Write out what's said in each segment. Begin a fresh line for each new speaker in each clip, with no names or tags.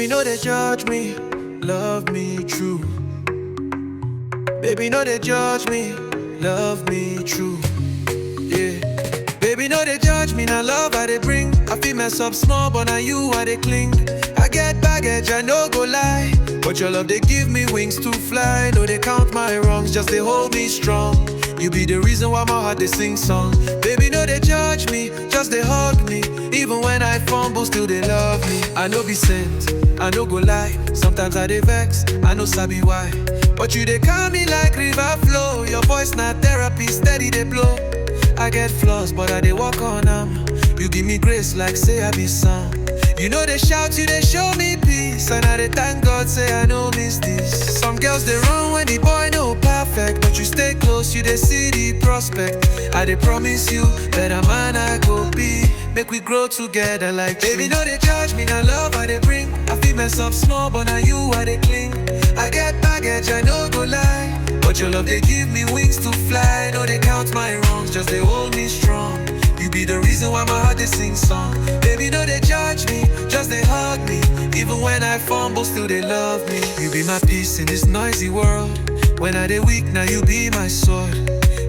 Baby, no they judge me, love me true. Baby, no they judge me, love me true. Yeah. Baby, no they judge me, now love I they bring. I feel mess up small, but now you I they cling. I get baggage, I no go lie, but your love they give me wings to fly. No they count my wrongs, just they hold me strong. You be the reason why my heart they sing song. Baby, no they judge me, just they hug me. Even when I fumble, still they love me. I know be sent, I no go lie. Sometimes I they vex, I no sabi why. But you they calm me like river flow. Your voice not therapy, steady they blow. I get flaws, but I they walk on them. You give me grace like say I be some. You know they shout, you they show me peace. And I they thank God, say I know miss this. Some girls they run when the boy no perfect, but you stay close, you they see the prospect. I they promise you, better man I go be. Make we grow together like baby, no they judge me, now love I they bring. I feel mess up small, but now you I they cling. I get baggage, I no go lie, but your love they give me wings to fly. No they count my wrongs, just they hold me strong. You be the reason why my heart they sing song. Baby, no they judge me, just they hug me. Even when I fumble, still they love me. You be my peace in this noisy world. When I they weak, now you be my sword.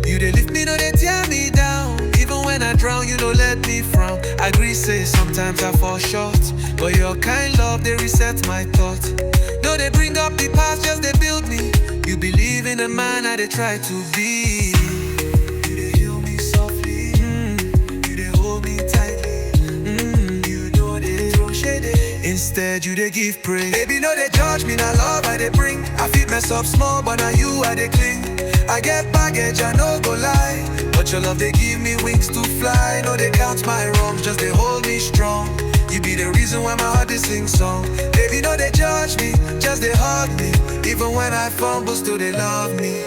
You they lift me, no they tear me down. Even when I drown, you don't let me frown. I agree, say sometimes I fall short, but your kind love, they reset my thought. No, they bring up the past, just they build me. You believe in the man I they try to be. You they heal me softly, you they hold me tightly, you know they throw shade. Instead, you they give praise. Baby, no they judge me, now love I they bring. I feel mess up small, but now you I they cling. I get baggage, I no go lie, but your love they give me wings to fly. No they count my wrongs, just they hold me strong. You be the reason why my heart they sing song. Baby, no they judge me, just they hug me. Even when I fumble, still they love me.